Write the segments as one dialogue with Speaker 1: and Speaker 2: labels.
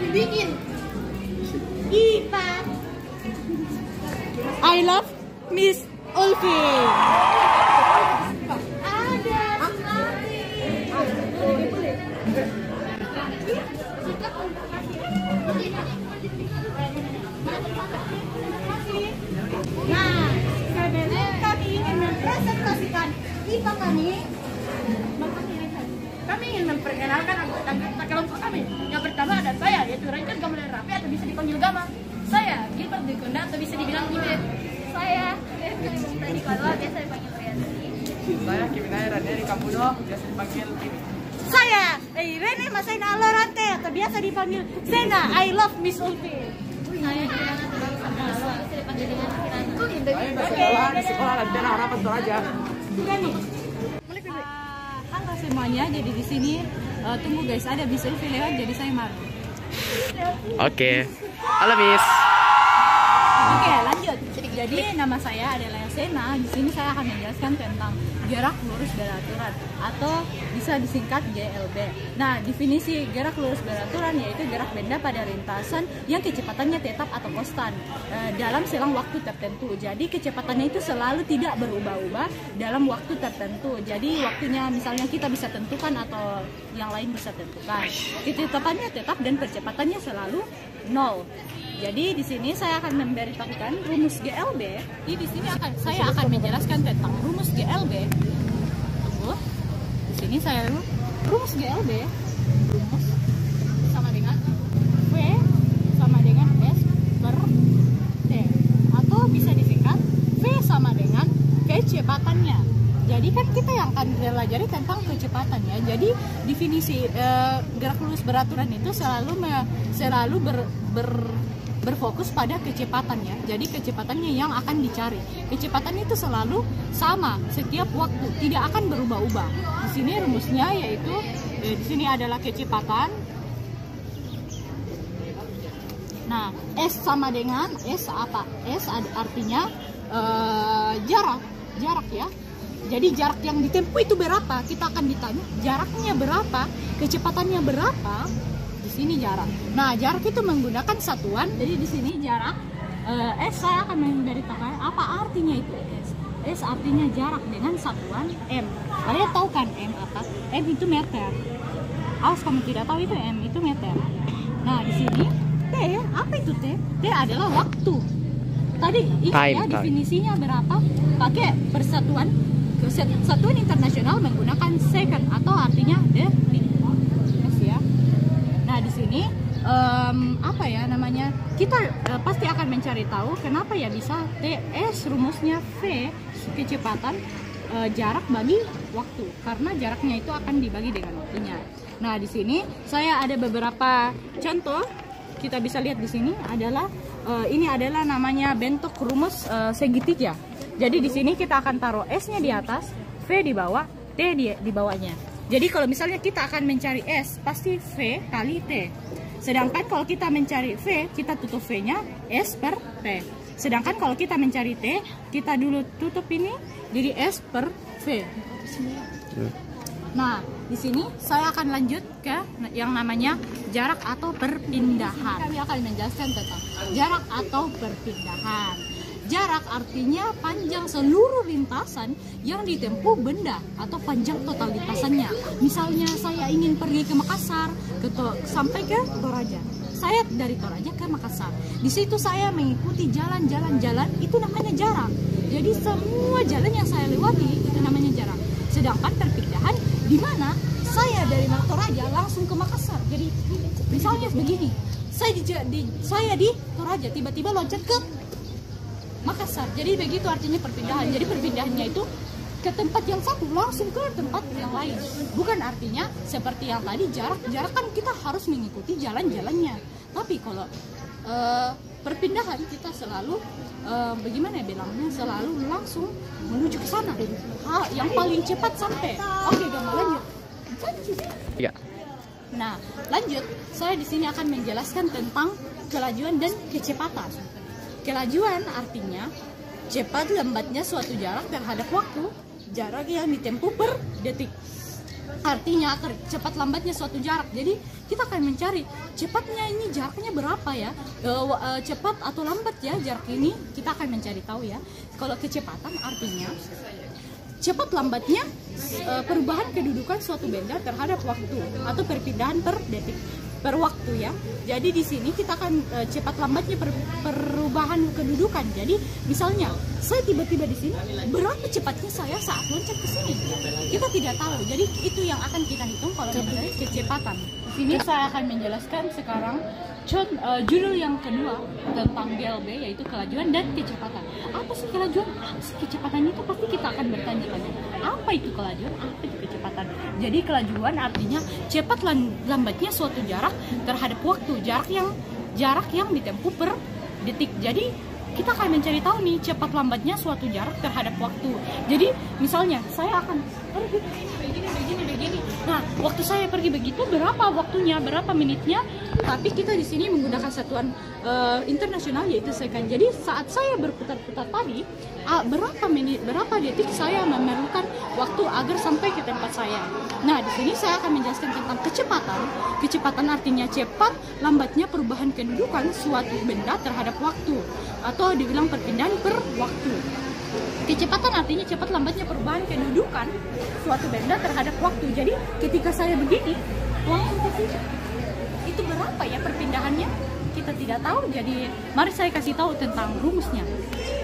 Speaker 1: Bikin IPA. I love Miss Ulfi. Ada Sunari. Nah, sebelum kami ingin mempresentasikan IPA kami, ingin memperkenalkan anggota kelompok kami. Yang pertama ada saya, yaitu Rancang Gamelan Rapi atau bisa dipanggil Gama. Saya Gilbert Dikunda atau bisa dibilang Ibet. Saya Tadi Kalau biasa dipanggil Rianti.
Speaker 2: Saya Kiminaya Rani Kampudo, biasa dipanggil Kimi.
Speaker 1: Saya Rene Masaina Lorante atau biasa dipanggil Sena. I love Miss Ulfi.
Speaker 3: Saya Kirana Terang Sabalo, bisa dipanggil dengan Kirana.
Speaker 2: Di sekolah Lentera Harapan Toraja.
Speaker 1: Sudah nih.
Speaker 4: Halo semuanya, jadi di sini tunggu guys, ada Miss Ulfi lewat, jadi saya malu.
Speaker 5: Oke. Halo Miss.
Speaker 4: Oke, lanjut. Jadi nama saya adalah Sena. Di sini saya akan menjelaskan tentang gerak lurus beraturan atau bisa disingkat GLB. Nah, definisi gerak lurus beraturan yaitu gerak benda pada lintasan yang kecepatannya tetap atau konstan dalam selang waktu tertentu. Jadi kecepatannya itu selalu tidak berubah-ubah dalam waktu tertentu. Jadi waktunya misalnya kita bisa tentukan atau yang lain bisa tentukan. Kecepatannya tetap dan percepatannya selalu 0. Jadi di sini saya akan memberitahukan rumus GLB. Di sini saya akan menjelaskan tentang rumus GLB. Tunggu. Di sini saya rumus GLB. Rumus sama dengan V sama dengan S per T, atau bisa disingkat V sama dengan kecepatannya. Jadi kan kita yang akan pelajari tentang kecepatan ya. Jadi definisi gerak lurus beraturan itu selalu berfokus pada kecepatan ya. Jadi kecepatannya yang akan dicari. Kecepatan itu selalu sama setiap waktu, tidak akan berubah-ubah. Di sini rumusnya yaitu di sini adalah kecepatan. Nah, S sama dengan S apa? S artinya jarak ya. Jadi jarak yang ditempuh itu berapa? Kita akan ditanya jaraknya berapa, kecepatannya berapa. Di sini jarak. Nah, jarak itu menggunakan satuan. Jadi di sini jarak S saya akan memberitahukan apa artinya itu S. S artinya jarak dengan satuan M. Kalian tahu kan M apa? M itu meter. Awas kamu tidak tahu itu M itu meter. Nah, di sini T, apa itu T? T adalah waktu. Tadi ya definisinya berapa? Pakai persatuan satuan internasional menggunakan second atau artinya detik. Ya. Nah, di sini apa ya namanya? Kita pasti akan mencari tahu kenapa ya bisa TS rumusnya V kecepatan jarak bagi waktu, karena jaraknya itu akan dibagi dengan waktunya. Nah, di sini saya ada beberapa contoh. Kita bisa lihat di sini adalah ini adalah namanya bentuk rumus segitiga. Jadi di sini kita akan taruh S-nya di atas, V di bawah, T di bawahnya. Jadi kalau misalnya kita akan mencari S, pasti V kali T. Sedangkan kalau kita mencari V, kita tutup V-nya S per T. Sedangkan kalau kita mencari T, kita dulu tutup ini jadi S per V. Nah, di sini saya akan lanjut ke yang namanya jarak atau perpindahan. Kami akan menjelaskan tentang jarak atau perpindahan. Jarak artinya panjang seluruh lintasan yang ditempuh benda atau panjang total lintasannya. Misalnya saya ingin pergi ke Makassar, sampai ke Toraja. Saya dari Toraja ke Makassar. Di situ saya mengikuti jalan-jalan, itu namanya jarak. Jadi semua jalan yang saya lewati itu namanya jarak. Sedangkan perpindahan di mana saya dari Toraja langsung ke Makassar. Jadi misalnya begini, saya di Toraja tiba-tiba loncat ke Makassar. Jadi begitu artinya perpindahan. Jadi perpindahannya itu ke tempat yang satu langsung ke tempat yang lain. Bukan artinya seperti yang tadi jarak kan kita harus mengikuti jalan-jalannya. Tapi kalau perpindahan kita selalu bagaimana ya bilangnya, selalu langsung menuju ke sana. Yang paling cepat sampai. Oke, gambar lanjut.
Speaker 5: Ya.
Speaker 4: Nah, lanjut. Saya di sini akan menjelaskan tentang kelajuan dan kecepatan. Kelajuan artinya cepat lambatnya suatu jarak terhadap waktu, jarak yang ditempuh per detik. artinya cepat lambatnya suatu jarak. Jadi kita akan mencari cepatnya ini jaraknya berapa ya, cepat atau lambat ya jarak ini, kita akan mencari tahu ya. Kalau kecepatan artinya cepat lambatnya perubahan kedudukan suatu benda terhadap waktu atau perpindahan per detik per waktu ya. Jadi di sini kita akan cepat lambatnya perubahan kedudukan. Jadi misalnya saya tiba-tiba di sini, berapa cepatnya saya saat loncat ke sini? Kita tidak tahu. Jadi itu yang akan kita hitung kalau dari kecepatan. Di sini saya akan menjelaskan sekarang judul yang kedua tentang GLB, yaitu kelajuan dan kecepatan. Apa sih kelajuan? Apa sih kecepatan? Itu pasti kita akan bertanya-tanya. Apa itu kelajuan? Apa itu kecepatan? Jadi kelajuan artinya cepat lambatnya suatu jarak terhadap waktu, jarak yang ditempuh per detik. Jadi kita akan mencari tahu nih cepat lambatnya suatu jarak terhadap waktu. Jadi misalnya saya akan pergi begini. Nah, waktu saya pergi begitu berapa waktunya, berapa menitnya? Tapi kita di sini menggunakan satuan internasional yaitu second. Jadi saat saya berputar-putar tadi, berapa menit, berapa detik saya memerlukan waktu agar sampai ke tempat saya. Nah, di sini saya akan menjelaskan tentang kecepatan. Kecepatan artinya cepat lambatnya perubahan kedudukan suatu benda terhadap waktu atau dibilang perpindahan per waktu. Kecepatan artinya cepat lambatnya perubahan kedudukan suatu benda terhadap waktu. Jadi ketika saya begini, langsung ke sini, itu berapa ya perpindahannya? Kita tidak tahu. Jadi mari saya kasih tahu tentang rumusnya.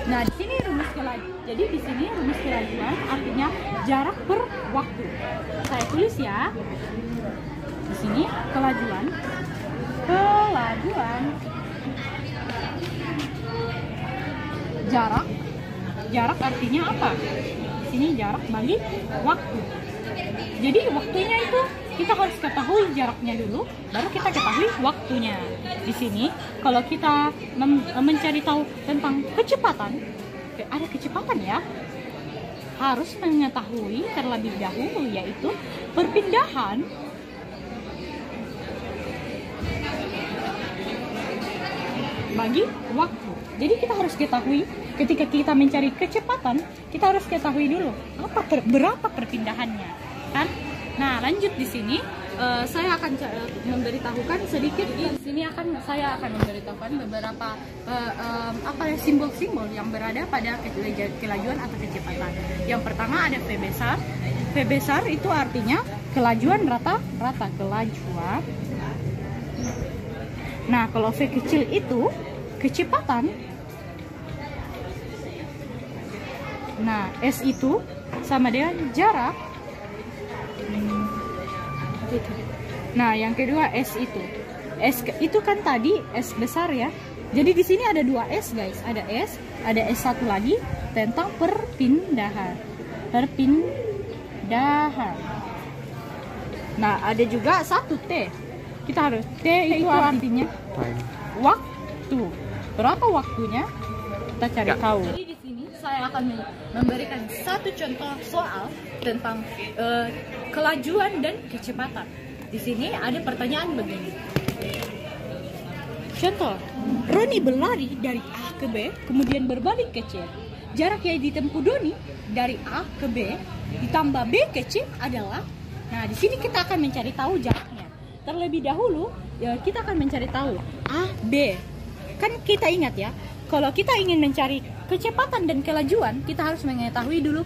Speaker 4: Nah, di sini rumus kelajuan. Jadi di sini rumus kelajuan artinya jarak per waktu. Saya tulis ya. Di sini kelajuan. Jarak artinya apa? Di sini jarak bagi waktu. Jadi waktunya itu kita harus ketahui jaraknya dulu, baru kita ketahui waktunya. Di sini kalau kita mencari tahu tentang kecepatan, ada kecepatan ya, harus mengetahui terlebih dahulu yaitu perpindahan bagi waktu. Jadi kita harus ketahui ketika kita mencari kecepatan, kita harus ketahui dulu berapa perpindahannya, kan? Nah, lanjut di sini saya akan memberitahukan sedikit. Di sini saya akan memberitahukan beberapa simbol-simbol yang berada pada kelajuan atau kecepatan. Yang pertama ada V besar. V besar itu artinya kelajuan rata-rata, kelajuan. Nah, kalau V kecil itu kecepatan. Nah, S itu sama dengan jarak. Nah, yang kedua S itu. S itu kan tadi S besar ya. Jadi di sini ada 2 S, guys. Ada S satu lagi tentang perpindahan. Nah, ada juga 1 T. Kita harus T itu artinya waktu. Berapa waktunya? Kita cari tahu. Jadi di sini saya akan memberikan 1 contoh soal tentang kelajuan dan kecepatan. Di sini ada pertanyaan begini. Contoh, Roni berlari dari A ke B, kemudian berbalik ke C. Jarak yang ditempuh Doni dari A ke B ditambah B ke C adalah. Nah, di sini kita akan mencari tahu jaraknya. Terlebih dahulu, kita akan mencari tahu A, B. Kan kita ingat ya, kalau kita ingin mencari kecepatan dan kelajuan, kita harus mengetahui dulu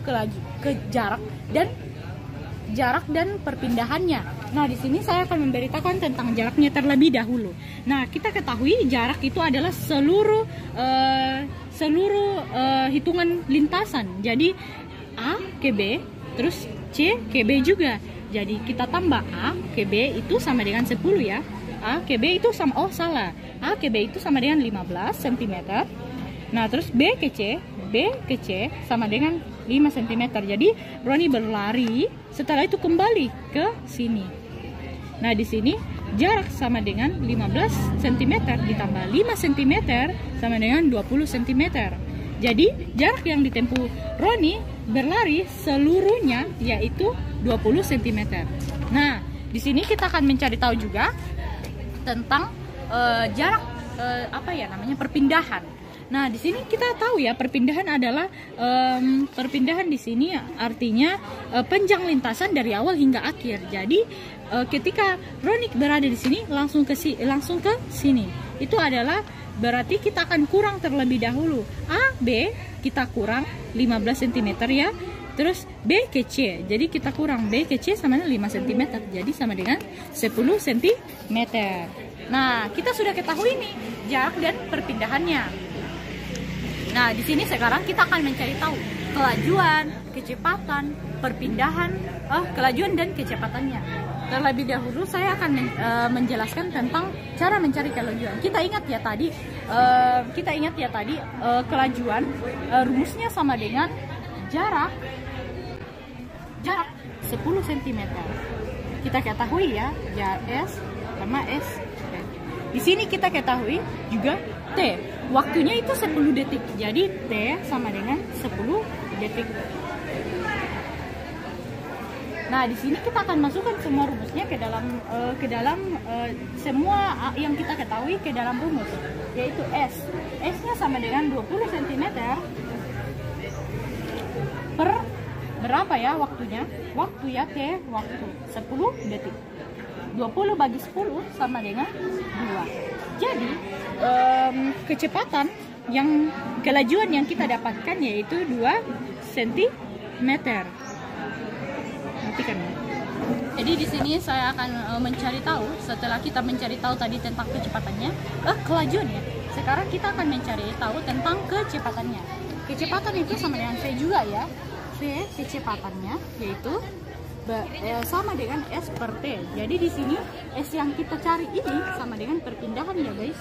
Speaker 4: jarak dan perpindahannya. Nah, di sini saya akan memberitakan tentang jaraknya terlebih dahulu. Nah, kita ketahui jarak itu adalah seluruh hitungan lintasan. Jadi A ke B, terus C ke B juga. Jadi kita tambah A ke B itu sama dengan 10 ya. A ke B itu sama, A ke B itu sama dengan 15 cm. Nah, terus B ke C sama dengan 5 cm. Jadi Roni berlari, setelah itu kembali ke sini. Nah, di sini jarak sama dengan 15 cm ditambah 5 cm sama dengan 20 cm. Jadi jarak yang ditempuh Roni berlari seluruhnya yaitu 20 cm. Nah, di sini kita akan mencari tahu juga tentang jarak perpindahan. Nah, di sini kita tahu ya, perpindahan adalah perpindahan di sini artinya panjang lintasan dari awal hingga akhir. Jadi ketika Ronik berada di sini langsung ke sini. Itu adalah berarti kita akan kurang terlebih dahulu. A, B kita kurang 15 cm ya. Terus B ke C. Jadi kita kurang B ke C sama dengan 5 cm. Jadi sama dengan 10 cm. Nah, kita sudah ketahui nih jarak dan perpindahannya. Nah, di sini sekarang kita akan mencari tahu kelajuan, kecepatan, perpindahan, kelajuan dan kecepatannya. Terlebih dahulu saya akan menjelaskan tentang cara mencari kelajuan. Kita ingat ya tadi, kelajuan rumusnya sama dengan jarak 10 cm. Kita ketahui ya, S sama S. Di sini kita ketahui juga T. Waktunya itu 10 detik. Jadi T sama dengan 10 detik. Nah, di sini kita akan masukkan semua rumusnya ke dalam semua yang kita ketahui ke dalam rumus, yaitu S. S-nya sama dengan 20 cm per berapa ya waktunya? Waktu ya T, waktu 10 detik. 20 bagi 10 sama dengan 2. Jadi kecepatan kelajuan yang kita dapatkan yaitu 2 cm. Nanti kan ya. Jadi di sini saya akan mencari tahu, setelah kita mencari tahu tadi tentang kecepatannya, kelajuannya. Sekarang kita akan mencari tahu tentang kecepatannya. Kecepatan itu sama dengan V juga ya. V kecepatannya yaitu sama dengan S per T. Jadi di sini S yang kita cari ini sama dengan perpindahan ya guys.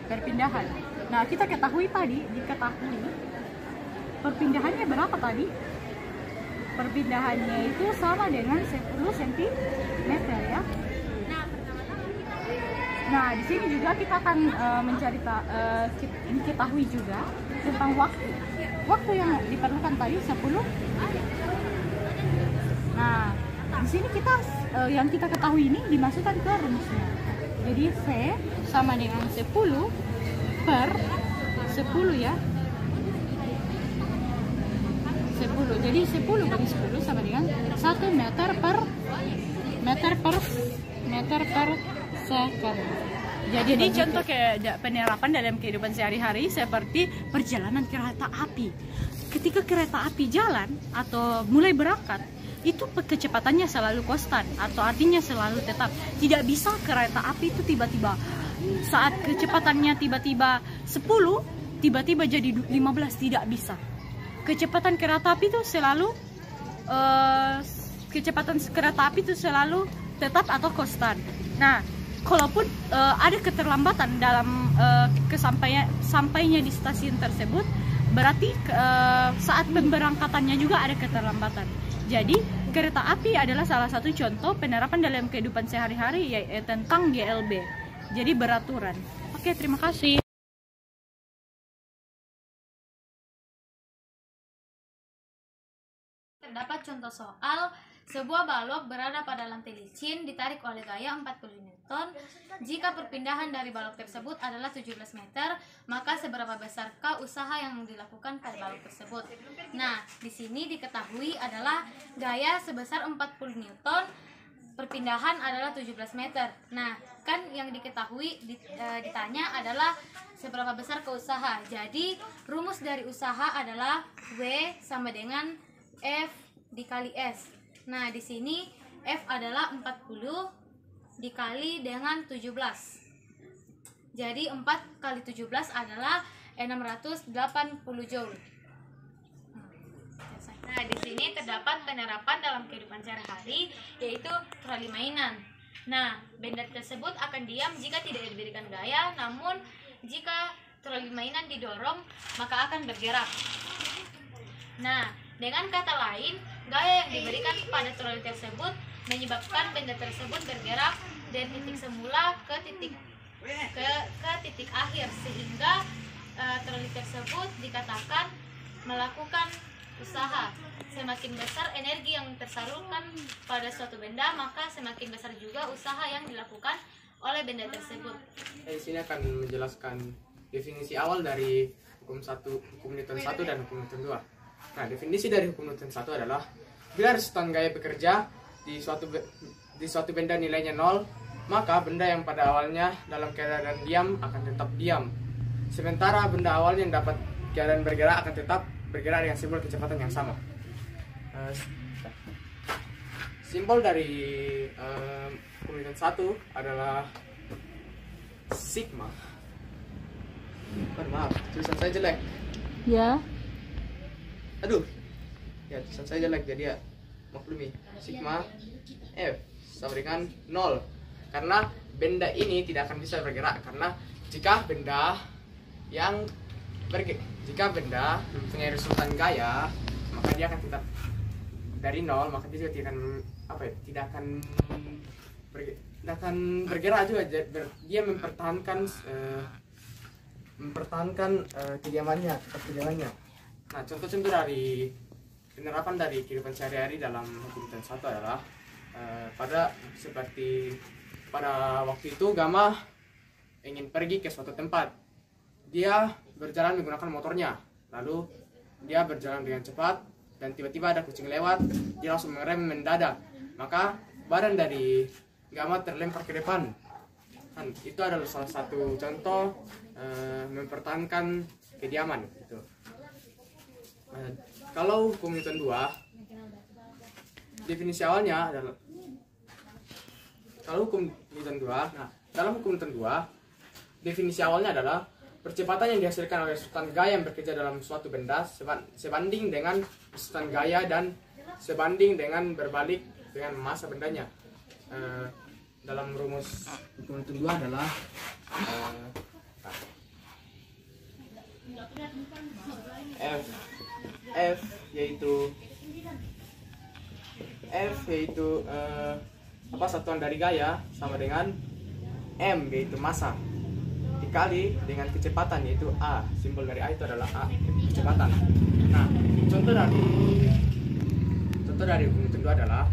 Speaker 4: Perpindahan. Nah, kita ketahui perpindahannya berapa tadi? Perpindahannya itu sama dengan 10 cm ya. Nah, di sini juga kita akan ketahui juga tentang waktu. Waktu yang diperlukan tadi 10. Nah, di sini yang kita ketahui ini dimasukkan ke rumusnya. Jadi V sama dengan 10 per 10 ya. 10. Jadi 10 bagi 10 sama dengan 1 meter per second. Jadi contoh kayak penerapan dalam kehidupan sehari-hari seperti perjalanan kereta api. Ketika kereta api jalan atau mulai berangkat, itu kecepatannya selalu konstan atau artinya selalu tetap. Tidak bisa kereta api itu tiba-tiba saat kecepatannya tiba-tiba 10, tiba-tiba jadi 15, tidak bisa. Kecepatan kereta api itu selalu tetap atau konstan. Nah, kalaupun ada keterlambatan dalam sampainya di stasiun tersebut, berarti saat pemberangkatannya juga ada keterlambatan. Jadi kereta api adalah salah satu contoh penerapan dalam kehidupan sehari-hari tentang GLB. Jadi beraturan. Oke, terima kasih.
Speaker 3: Terdapat contoh soal, sebuah balok berada pada lantai licin ditarik oleh gaya 40 Newton. Jika perpindahan dari balok tersebut adalah 17 meter, maka seberapa besarkah usaha yang dilakukan pada balok tersebut? Nah, di sini diketahui adalah gaya sebesar 40 Newton, perpindahan adalah 17 meter. Nah, kan yang diketahui ditanya adalah seberapa besar ke usaha. Jadi, rumus dari usaha adalah W sama dengan F dikali S. Nah, di sini F adalah 40 dikali dengan 17. Jadi 4 kali 17 adalah 680 Joule. Nah, di sini terdapat penerapan dalam kehidupan sehari-hari, yaitu troli mainan. Nah, benda tersebut akan diam jika tidak diberikan gaya, namun jika troli mainan didorong, maka akan bergerak. Nah, dengan kata lain, gaya yang diberikan pada troli tersebut menyebabkan benda tersebut bergerak dari titik semula ke titik akhir, sehingga troli tersebut dikatakan melakukan usaha. semakin besar energi yang tersalurkan pada suatu benda, maka semakin besar juga usaha yang dilakukan oleh benda tersebut.
Speaker 2: Di sini akan menjelaskan definisi awal dari hukum Newton 1 dan hukum Newton 2. Nah, definisi dari hukum Newton 1 adalah bila resultan gaya bekerja di suatu benda nilainya 0, maka benda yang pada awalnya dalam keadaan diam akan tetap diam. Sementara benda awalnya yang dapat keadaan bergerak akan tetap bergerak dengan simbol kecepatan yang sama. Simbol dari hukum Newton 1 adalah sigma. Maaf, tulisan saya jelek.
Speaker 4: Ya.
Speaker 2: Aduh, ya tulisan saya jelek, jadi ya maklumi. Sigma F sama dengan 0. Karena benda ini tidak akan bisa bergerak, karena jika benda mempunyai resultan gaya, maka dia akan tetap dari 0, maka dia juga tidak akan bergerak juga. Dia mempertahankan kediamannya. Nah, contoh-contoh dari penerapan dari kehidupan sehari-hari dalam hukum Newton 1 adalah pada waktu itu Gama ingin pergi ke suatu tempat. Dia berjalan menggunakan motornya, lalu dia berjalan dengan cepat dan tiba-tiba ada kucing lewat. Dia langsung mengerem mendadak, maka badan dari Gama terlempar ke depan. Dan itu adalah salah satu contoh mempertahankan kediaman gitu. Kalau hukum Newton 2, definisi awalnya adalah dalam hukum Newton 2, definisi awalnya adalah percepatan yang dihasilkan oleh resultan gaya yang bekerja dalam suatu benda sebanding dengan resultan gaya dan sebanding dengan berbalik dengan massa bendanya. Dalam rumus hukum Newton 2 adalah F yaitu satuan dari gaya sama dengan M yaitu massa dikali dengan kecepatan yaitu A. Simbol dari A itu adalah A, kecepatan. Nah, contoh dari hukum Newton 2 adalah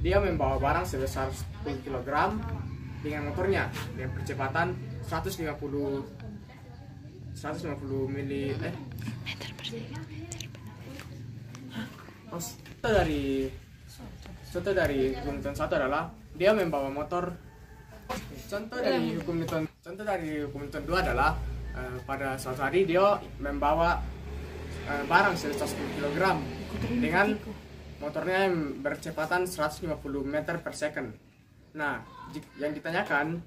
Speaker 2: dia membawa barang sebesar 10 kg dengan motornya dengan percepatan 150 meter per second. Contoh dari hukum Newton 1 adalah dia membawa motor. Contoh dari hukum Newton 2 adalah pada suatu hari dia membawa barang sebesar 10 kg dengan motornya yang berkecepatan 150 meter per second. Nah, yang ditanyakan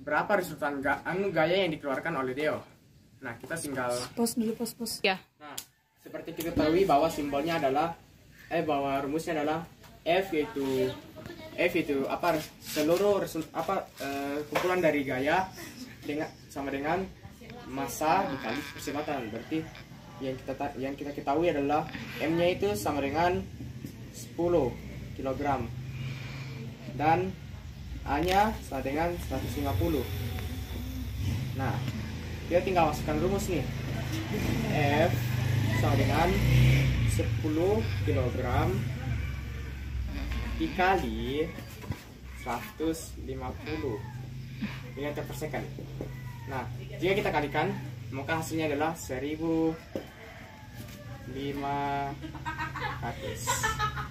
Speaker 2: berapa resultan gaya yang dikeluarkan oleh Deo. Nah, kita tinggal
Speaker 4: Pos. Ya.
Speaker 2: Nah, seperti kita ketahui bahwa simbolnya adalah rumusnya adalah F yaitu seluruh kumpulan dari gaya sama dengan massa dikali percepatan. Berarti yang kita ketahui adalah M-nya itu sama dengan 10 kg dan A-nya sama dengan 150. Nah, dia tinggal masukkan rumus nih. F sama dengan 10 kg dikali 150 meter per second. Nah, jika kita kalikan, maka hasilnya adalah 1500.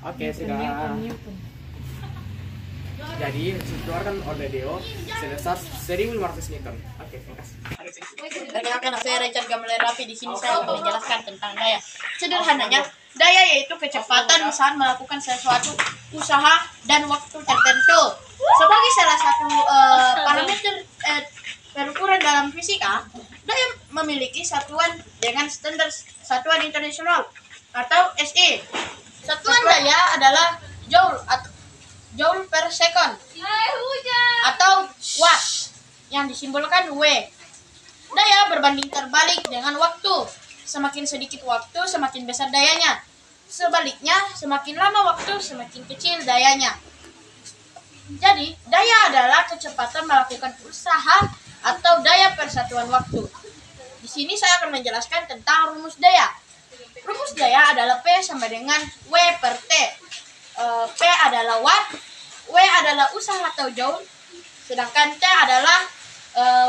Speaker 2: Oke, sudah. Jadi, dikeluarkan oleh Deo sebesar 1500 Newton. Oke, terima kasih.
Speaker 1: Perkenalkan, saya Richard Gamaliel Rafi. Di sini saya akan menjelaskan tentang daya. Sederhananya, daya yaitu kecepatan saat melakukan sesuatu usaha dan waktu tertentu. Sebagai salah satu parameter berukuran dalam fisika, daya memiliki satuan dengan standar satuan internasional atau SI. Satuan daya adalah joule per second atau watt yang disimbolkan W. Daya berbanding terbalik dengan waktu. Semakin sedikit waktu, semakin besar dayanya. Sebaliknya, semakin lama waktu, semakin kecil dayanya. Jadi, daya adalah kecepatan melakukan usaha atau daya persatuan waktu. Di sini saya akan menjelaskan tentang rumus daya. rumusnya ya adalah P sama dengan W per T. P adalah watt, W adalah usaha atau joule, sedangkan T adalah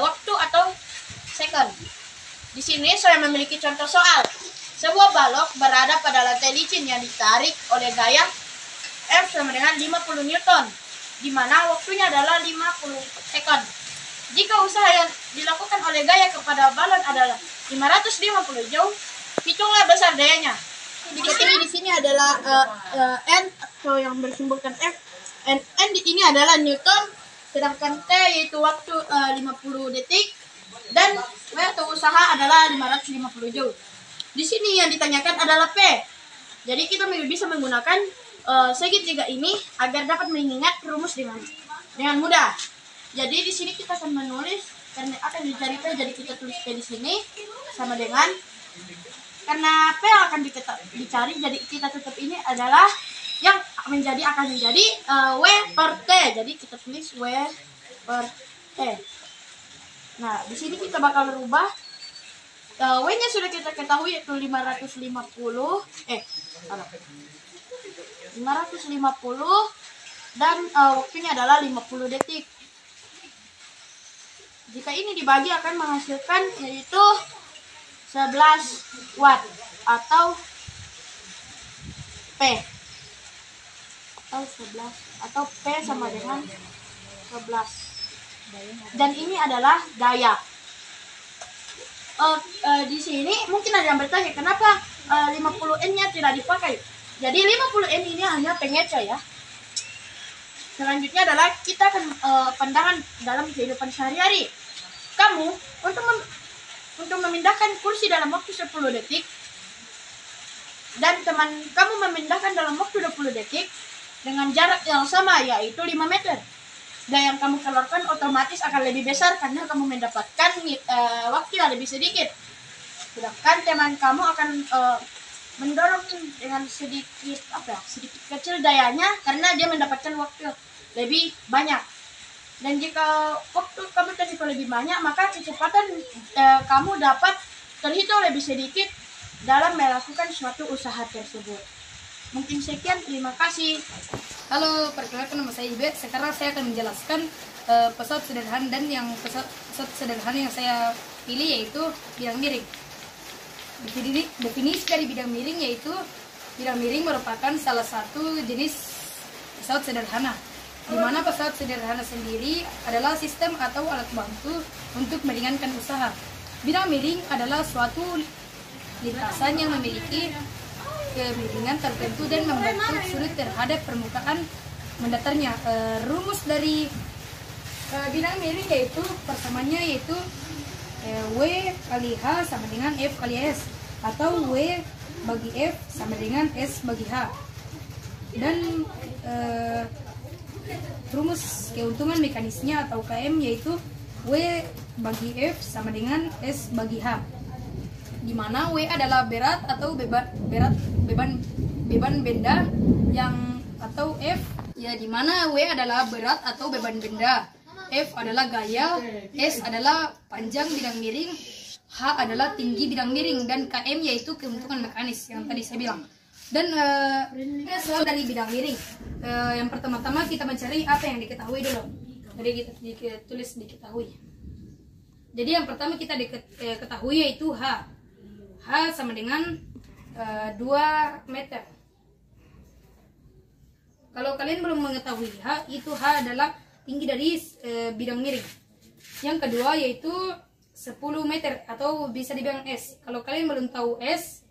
Speaker 1: waktu atau second. Di sini saya memiliki contoh soal. Sebuah balok berada pada lantai licin yang ditarik oleh gaya F sama dengan 50 Newton, di mana waktunya adalah 50 second. Jika usaha yang dilakukan oleh gaya kepada balon adalah 550 joule, hitunglah besar dayanya. Jadi di sini adalah N atau yang bersimbolkan F. N ini adalah Newton, sedangkan T yaitu waktu 50 detik, dan W atau usaha adalah 550 joule. Di sini yang ditanyakan adalah P. Jadi kita bisa menggunakan segitiga ini agar dapat mengingat rumus dengan mudah. Jadi di sini kita akan menulis karena akan dicari P, jadi kita tulis P di sini sama dengan, karena P yang akan dicari, jadi kita tutup ini adalah yang akan menjadi W per T. Jadi kita tulis W per T. Nah, di sini kita bakal rubah. W-nya sudah kita ketahui yaitu 550 dan waktunya adalah 50 detik. Jika ini dibagi akan menghasilkan yaitu 11 watt atau P atau P sama dengan 11. Dan ini adalah daya. Di sini mungkin ada yang bertanya kenapa 50N-nya tidak dipakai. Jadi 50N ini hanya pengecer ya. Selanjutnya adalah kita akan pandangan dalam kehidupan sehari-hari. Kamu untuk memindahkan kursi dalam waktu 10 detik dan teman kamu memindahkan dalam waktu 20 detik dengan jarak yang sama yaitu 5 meter. Dan yang kamu keluarkan otomatis akan lebih besar karena kamu mendapatkan waktu yang lebih sedikit. Sedangkan teman kamu akan mendorong dengan sedikit kecil dayanya karena dia mendapatkan waktu lebih banyak. Dan jika waktu kamu terhitung lebih banyak, maka kecepatan kamu dapat terhitung lebih sedikit dalam melakukan suatu usaha tersebut. Mungkin sekian, terima kasih.
Speaker 3: Halo, perkenalkan nama saya Ibe. Sekarang saya akan menjelaskan pesawat sederhana, dan yang pesawat sederhana yang saya pilih yaitu bidang miring. Definisi dari bidang miring yaitu bidang miring merupakan salah satu jenis pesawat sederhana, di mana pesawat sederhana sendiri adalah sistem atau alat bantu untuk meringankan usaha. Bidang miring adalah suatu lintasan yang memiliki kemiringan tertentu dan membentuk sudut terhadap permukaan mendatarnya. Rumus dari bidang miring yaitu persamaannya yaitu W kali H sama dengan F kali S, atau W bagi F sama dengan S bagi H. Dan rumus keuntungan mekanisnya atau KM yaitu W bagi F sama dengan S bagi H, di mana W adalah berat atau beban benda yang atau F ya, di mana W adalah berat atau beban benda, F adalah gaya, S adalah panjang bidang miring, H adalah tinggi bidang miring, dan KM yaitu keuntungan mekanis yang tadi saya bilang. Dan soal dari bidang miring, yang pertama-tama kita mencari apa yang diketahui dulu. Jadi kita tulis diketahui. Jadi yang pertama kita ketahui yaitu H. H sama dengan 2 meter. Kalau kalian belum mengetahui H, itu H adalah tinggi dari bidang miring. Yang kedua yaitu 10 meter atau bisa dibilang S. Kalau kalian belum tahu S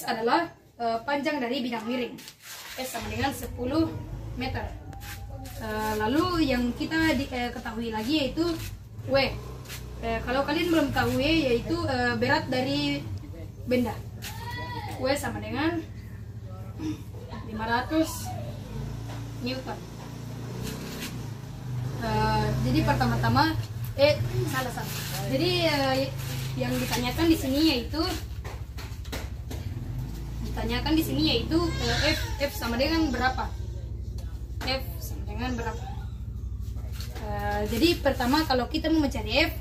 Speaker 3: adalah panjang dari bidang miring. S sama dengan 10 meter. Lalu yang kita ketahui lagi yaitu W. Kalau kalian belum tahu W yaitu berat dari benda. W sama dengan 500 Newton. Jadi pertama-tama salah. Jadi yang ditanyakan di sini yaitu F sama dengan berapa? F sama dengan berapa? Jadi pertama kalau kita mau mencari F,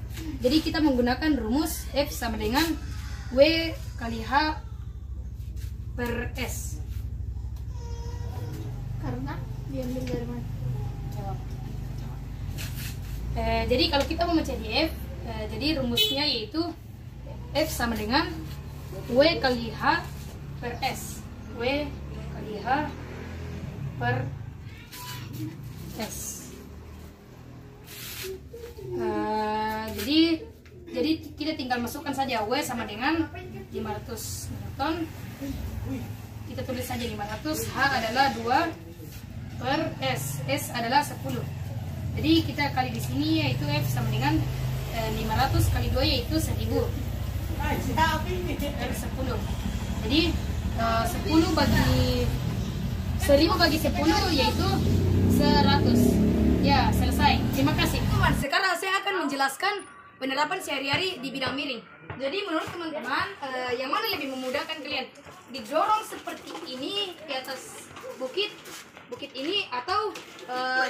Speaker 3: jadi kita menggunakan rumus F sama dengan W kali H per S.
Speaker 1: Karena diambil dari mana?
Speaker 3: Jadi kalau kita mau mencari F, jadi rumusnya yaitu F sama dengan W kali H per S. W kali H per S. Jadi kita tinggal masukkan saja W sama dengan 500 Newton. Kita tulis saja 500, H adalah 2 per S. S adalah 10. Jadi kita kali di sini yaitu F sama dengan 500 kali 2 yaitu 1000. F 10. Jadi 10 bagi 1000 bagi 10 yaitu 100. Ya, selesai. Terima kasih. Teman, sekarang saya akan menjelaskan penerapan sehari-hari di bidang miring. Jadi menurut teman-teman, yang mana lebih memudahkan kalian? Didorong seperti ini di atas bukit ini atau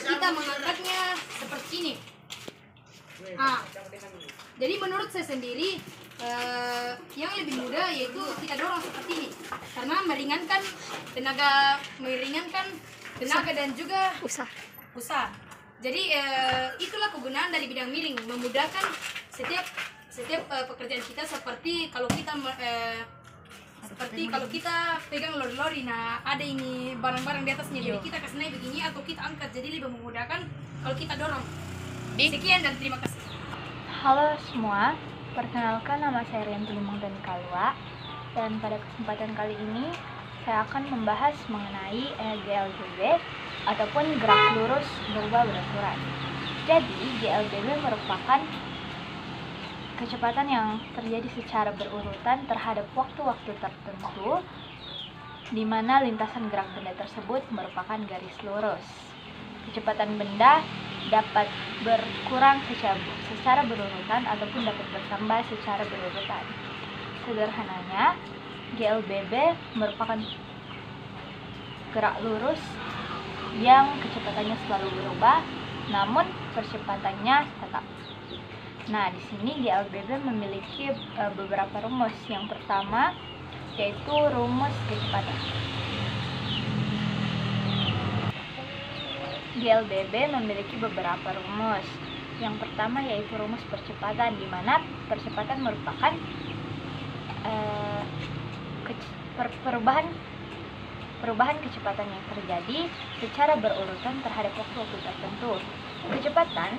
Speaker 3: kita mengangkatnya seperti ini? Jadi menurut saya sendiri yang lebih mudah yaitu kita dorong seperti ini karena meringankan tenaga dan juga usaha. Jadi itulah kegunaan dari bidang miring, memudahkan setiap pekerjaan kita seperti kalau kita pegang lori-lori, nah ada ini barang-barang di atasnya, jadi kita kasih naik begini atau kita angkat, jadi lebih memudahkan kalau kita dorong. Sekian dan terima kasih.
Speaker 6: Halo semua, perkenalkan nama saya Rianti Limangdani Kalwa, dan pada kesempatan kali ini saya akan membahas mengenai GLBB ataupun gerak lurus berubah beraturan. Jadi GLBB merupakan kecepatan yang terjadi secara berurutan terhadap waktu-waktu tertentu di mana lintasan gerak benda tersebut merupakan garis lurus. Kecepatan benda dapat berkurang secara berurutan ataupun dapat bertambah secara berurutan. Sederhananya, GLBB merupakan gerak lurus yang kecepatannya selalu berubah, namun percepatannya tetap. Nah, di sini GLBB memiliki beberapa rumus. Yang pertama yaitu rumus kecepatan. GLBB memiliki beberapa rumus. Yang pertama yaitu rumus percepatan, di mana percepatan merupakan perubahan kecepatan yang terjadi secara berurutan terhadap waktu-waktu tertentu. Kecepatan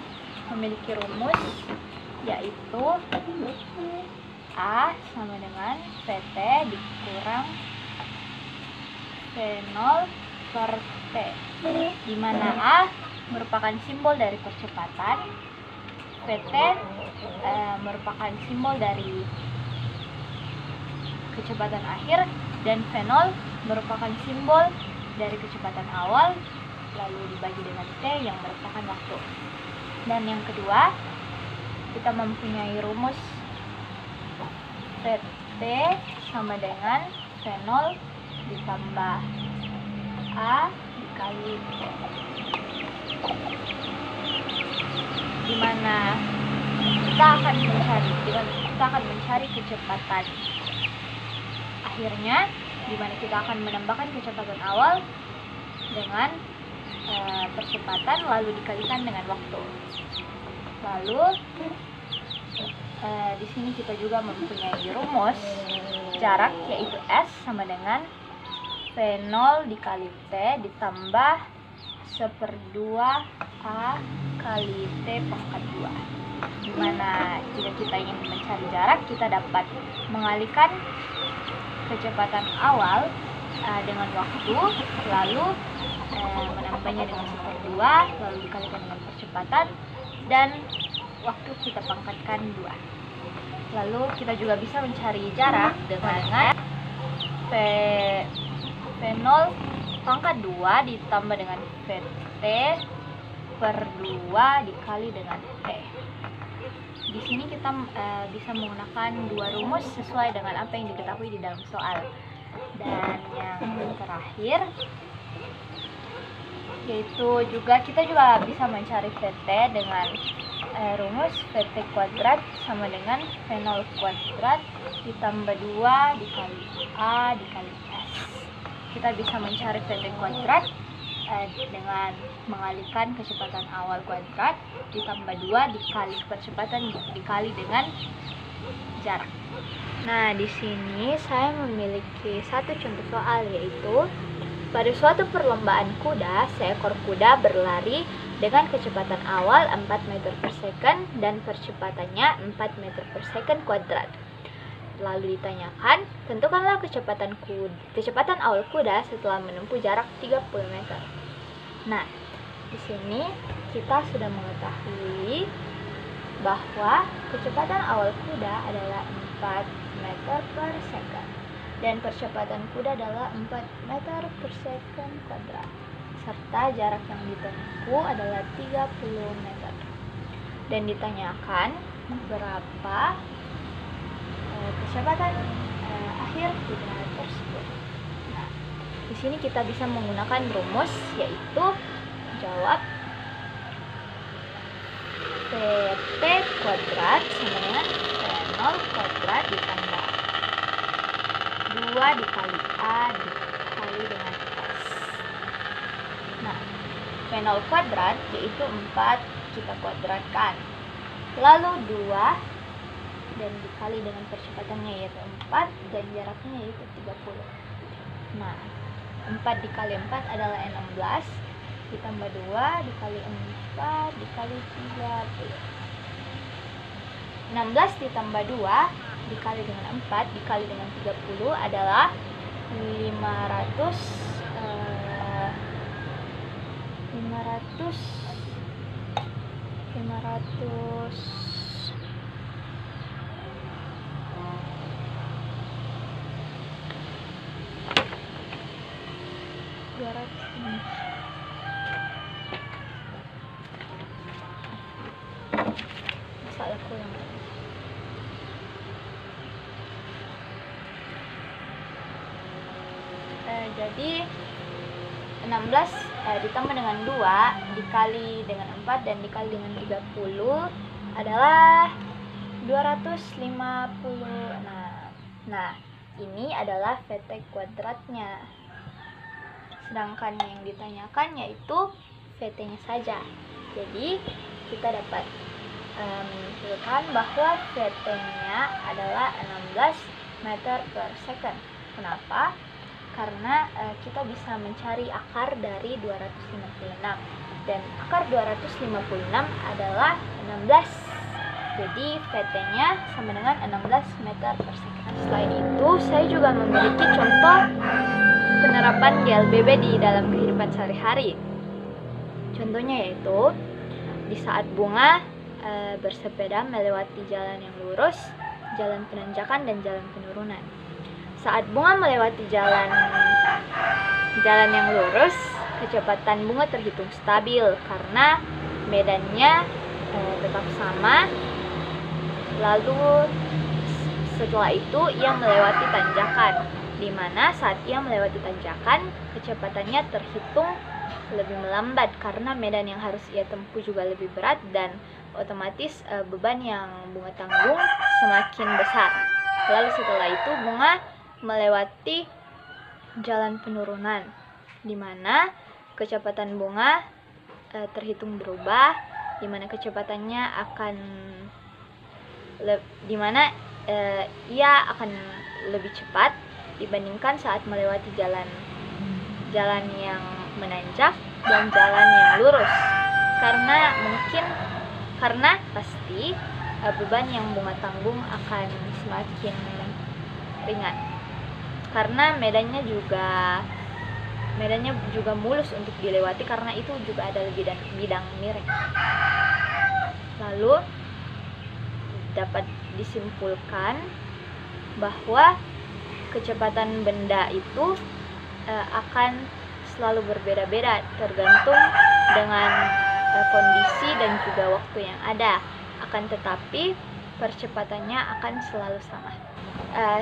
Speaker 6: memiliki rumus yaitu A sama dengan VT dikurang V0 per T, di mana A merupakan simbol dari percepatan, VT merupakan simbol dari kecepatan akhir, dan V0 merupakan simbol dari kecepatan awal, lalu dibagi dengan T yang merupakan waktu. Dan yang kedua, kita mempunyai rumus VT sama dengan V0 ditambah A dikali T, dimana kita akan mencari kecepatan akhirnya, dimana kita akan menambahkan kecepatan awal dengan percepatan lalu dikalikan dengan waktu. Lalu di sini kita juga mempunyai rumus jarak yaitu S sama dengan V0 dikali T ditambah 1/2 A kali T pangkat 2, dimana jika kita ingin mencari jarak, kita dapat mengalihkan kecepatan awal dengan waktu, lalu menambahnya dengan 1/2, lalu dikalikan dengan percepatan, dan waktu kita pangkatkan 2. Lalu kita juga bisa mencari jarak dengan V0 pangkat 2 ditambah dengan VT per 2 dikali dengan T. Di sini kita bisa menggunakan dua rumus sesuai dengan apa yang diketahui di dalam soal. Dan yang terakhir yaitu kita juga bisa mencari VT dengan rumus VT kuadrat sama dengan V0 kuadrat ditambah 2 dikali A dikali S. kita bisa mencari VT kuadrat dengan mengalihkan kecepatan awal kuadrat ditambah 2 dikali percepatan dikali dengan jarak. Nah, di sini saya memiliki satu contoh soal, yaitu pada suatu perlombaan kuda, seekor kuda berlari dengan kecepatan awal 4 meter per second dan percepatannya 4 meter per second kuadrat. Lalu ditanyakan, tentukanlah kecepatan awal kuda setelah menempuh jarak 30 meter. Nah, di sini kita sudah mengetahui bahwa kecepatan awal kuda adalah 4 meter per second dan percepatan kuda adalah 4 meter per second kuadrat, serta jarak yang ditempuh adalah 30 meter. Dan ditanyakan berapa kecepatan akhir kuda tersebut. Nah, di sini kita bisa menggunakan rumus, yaitu jawab VT kuadrat sama dengan V0 kuadrat ditambah 2 dikali A dikali dengan S. Nah, V0 kuadrat yaitu 4 kita kuadratkan, lalu 2 dan dikali dengan percepatannya yaitu 4 dan jaraknya yaitu 30. Nah, 4 dikali 4 adalah 16 ditambah 2 dikali 4 dikali 30. 16 ditambah 2 dikali dengan 4 dikali dengan 30 adalah 500 masalahku yang jadi 16 ditambah dengan 2 dikali dengan 4 dan dikali dengan 30 adalah 250. Nah, ini adalah VT kuadratnya. Sedangkan yang ditanyakan yaitu VT-nya saja. Jadi kita dapat menunjukkan bahwa VT-nya adalah 16 meter per second. Kenapa? Karena kita bisa mencari akar dari 256 dan akar 256 adalah 16. Jadi VT-nya sama dengan 16 meter per second. Selain itu, saya juga memiliki contoh penerapan GLBB di dalam kehidupan sehari-hari. Contohnya yaitu di saat bunga bersepeda melewati jalan yang lurus, jalan penanjakan, dan jalan penurunan. Saat bunga melewati jalan yang lurus, kecepatan bunga terhitung stabil karena medannya tetap sama. Lalu setelah itu ia melewati tanjakan, di mana saat ia melewati tanjakan kecepatannya terhitung lebih melambat karena medan yang harus ia tempuh juga lebih berat dan otomatis beban yang bunga tanggung semakin besar. Lalu setelah itu bunga melewati jalan penurunan, di mana kecepatan bunga terhitung berubah, di mana kecepatannya akan ia akan lebih cepat dibandingkan saat melewati jalan yang menanjak dan jalan yang lurus, karena pasti beban yang bunga tanggung akan semakin ringan karena medannya juga mulus untuk dilewati karena itu juga ada bidang miring. Lalu dapat disimpulkan bahwa kecepatan benda itu akan selalu berbeda-beda tergantung dengan kondisi dan juga waktu yang ada. Akan tetapi percepatannya akan selalu sama.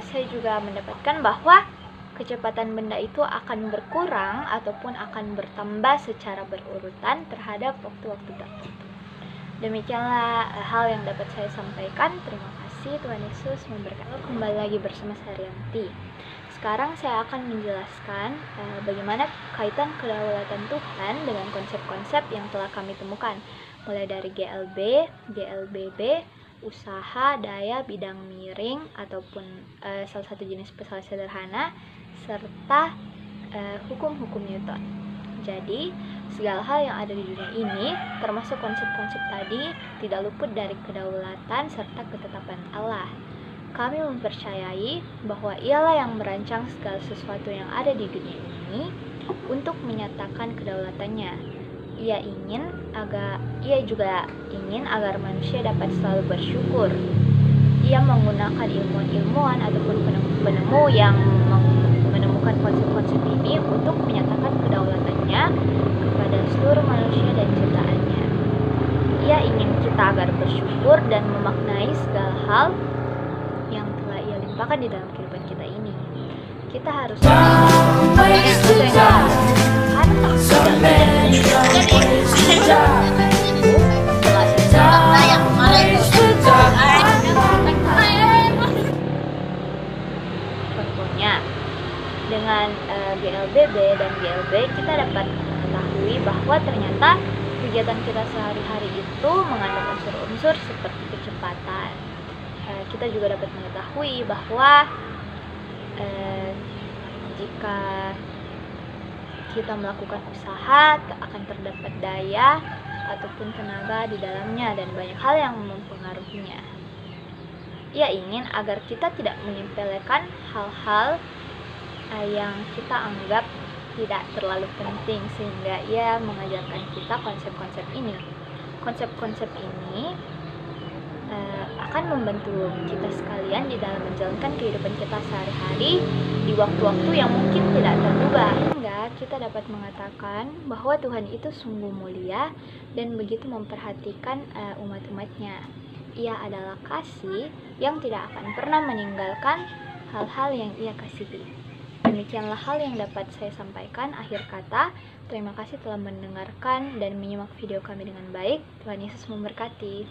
Speaker 6: Saya juga mendapatkan bahwa kecepatan benda itu akan berkurang ataupun akan bertambah secara berurutan terhadap waktu-waktu tertentu. Demikianlah hal yang dapat saya sampaikan. Terima kasih, Tuhan Yesus memberkati. Kembali lagi bersama saya Rianti. Sekarang saya akan menjelaskan bagaimana kaitan kedaulatan Tuhan dengan konsep-konsep yang telah kami temukan, mulai dari GLB, GLBB, usaha, daya, bidang miring, ataupun salah satu jenis pesawat sederhana, serta hukum-hukum Newton. Jadi, segala hal yang ada di dunia ini, termasuk konsep-konsep tadi, tidak luput dari kedaulatan serta ketetapan Allah. Kami mempercayai bahwa Ialah yang merancang segala sesuatu yang ada di dunia ini untuk menyatakan kedaulatannya. Ia juga ingin agar manusia dapat selalu bersyukur. Ia menggunakan ilmuwan-ilmuwan ataupun penemu yang menemukan konsep-konsep ini untuk menyatakan kedaulatannya kepada seluruh manusia dan ciptaannya. Ia ingin kita agar bersyukur dan memaknai segala hal yang telah Ia limpahkan di dalam kehidupan kita ini. Kita harus contohnya dengan GLBB dan GLB kita dapat mengetahui bahwa ternyata kegiatan kita sehari-hari itu mengandung unsur-unsur seperti kecepatan. Kita juga dapat mengetahui bahwa jika kita melakukan usaha akan terdapat daya ataupun tenaga di dalamnya dan banyak hal yang mempengaruhinya. Ia ingin agar kita tidak menyepelekan hal-hal yang kita anggap tidak terlalu penting, sehingga Ia mengajarkan kita konsep-konsep ini. Konsep-konsep ini akan membantu kita sekalian di dalam menjalankan kehidupan kita sehari-hari di waktu-waktu yang mungkin tidak terduga. Sehingga kita dapat mengatakan bahwa Tuhan itu sungguh mulia dan begitu memperhatikan umat-umatnya. Ia adalah kasih yang tidak akan pernah meninggalkan hal-hal yang Ia kasihi. Demikianlah hal yang dapat saya sampaikan. Akhir kata, terima kasih telah mendengarkan dan menyimak video kami dengan baik. Tuhan Yesus memberkati.